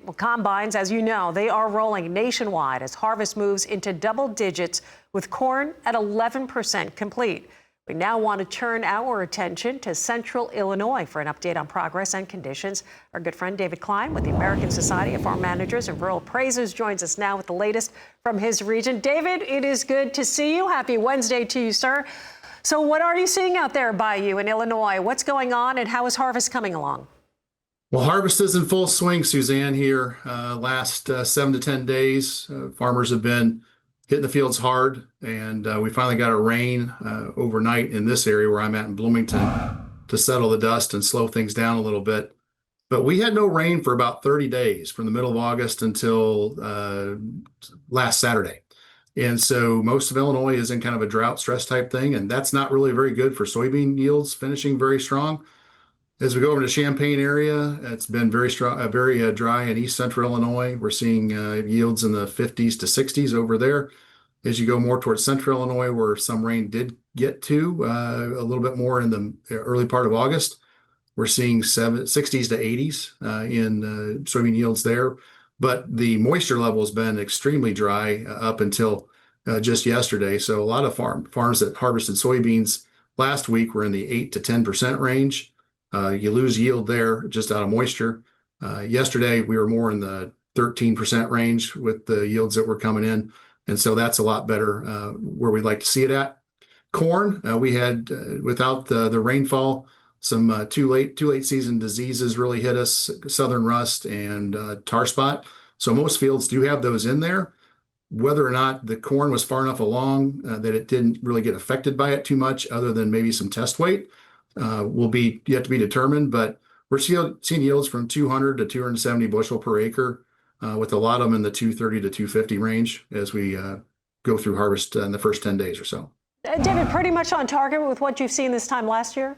Well, combines, as you know, they are rolling nationwide as harvest moves into double digits, with corn at 11% complete. We now want to turn our attention to central Illinois for an update on progress and conditions. Our good friend David Klein with the American Society of Farm Managers and Rural Appraisers joins us now with the latest from his region. David, it is good to see you. Happy Wednesday to you, sir. So what are you seeing out there by you in Illinois? What's going on and how is harvest coming along? Well, harvest is in full swing, Suzanne, here. Last 7 to 10 days, farmers have been hitting the fields hard, and we finally got a rain overnight in this area where I'm at in Bloomington to settle the dust and slow things down a little bit. But we had no rain for about 30 days, from the middle of August until last Saturday. And so most of Illinois is in kind of a drought stress type thing, and that's not really very good for soybean yields finishing very strong. As we go over to the Champaign area, it's been very strong, very dry in east central Illinois. We're seeing yields in the 50s to 60s over there. As you go more towards central Illinois, where some rain did get to a little bit more in the early part of August, we're seeing 60s to 80s in soybean yields there. But the moisture level has been extremely dry up until just yesterday. So a lot of farms that harvested soybeans last week were in the 8 to 10% range. You lose yield there just out of moisture. Yesterday, we were more in the 13% range with the yields that were coming in. And so that's a lot better where we'd like to see it at. Corn, we had, without the rainfall, some too late season diseases really hit us, southern rust and tar spot. So most fields do have those in there. Whether or not the corn was far enough along that it didn't really get affected by it too much, other than maybe some test weight, will be yet to be determined, but we're seeing yields from 200 to 270 bushel per acre, with a lot of them in the 230 to 250 range as we go through harvest in the first 10 days or so. David, pretty much on target with what you've seen this time last year?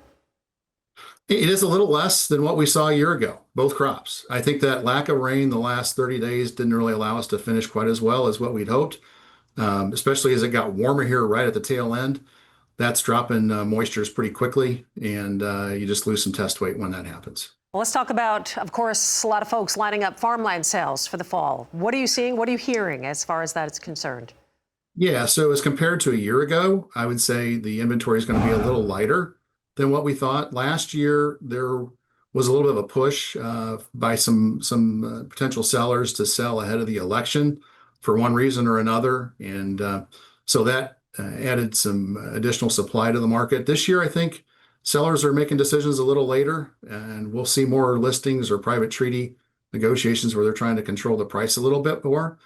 It is a little less than what we saw a year ago, both crops. I think that lack of rain the last 30 days didn't really allow us to finish quite as well as what we'd hoped, especially as it got warmer here right at the tail end. That's dropping moistures pretty quickly, and you just lose some test weight when that happens. Well, let's talk about, of course, a lot of folks lining up farmland sales for the fall. What are you seeing? What are you hearing as far as that is concerned? Yeah, so as compared to a year ago, I would say the inventory is going to be a little lighter than what we thought. Last year, there was a little bit of a push by some potential sellers to sell ahead of the election for one reason or another, and so that added some additional supply to the market. This year, I think sellers are making decisions a little later, and we'll see more listings or private treaty negotiations where they're trying to control the price a little bit more.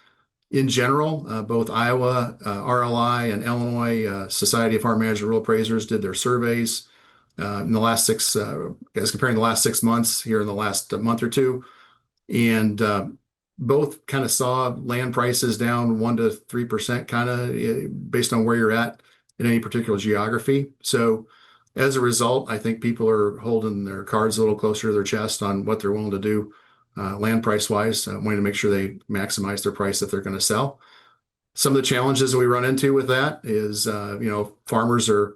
In general, both Iowa, RLI, and Illinois Society of Farm Managers and Rural Appraisers did their surveys in the last as comparing the last 6 months here in the last month or two. And both kind of saw land prices down 1 to 3% kind of based on where you're at in any particular geography. So as a result, I think people are holding their cards a little closer to their chest on what they're willing to do land price wise, wanting to make sure they maximize their price if they're going to sell. Some of the challenges that we run into with that is, farmers are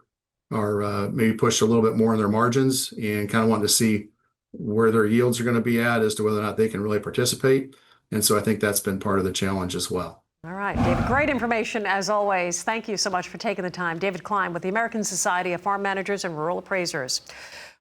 maybe pushed a little bit more in their margins and kind of wanting to see where their yields are going to be at as to whether or not they can really participate. And so I think that's been part of the challenge as well. All right, David, great information as always. Thank you so much for taking the time. David Klein with the American Society of Farm Managers and Rural Appraisers.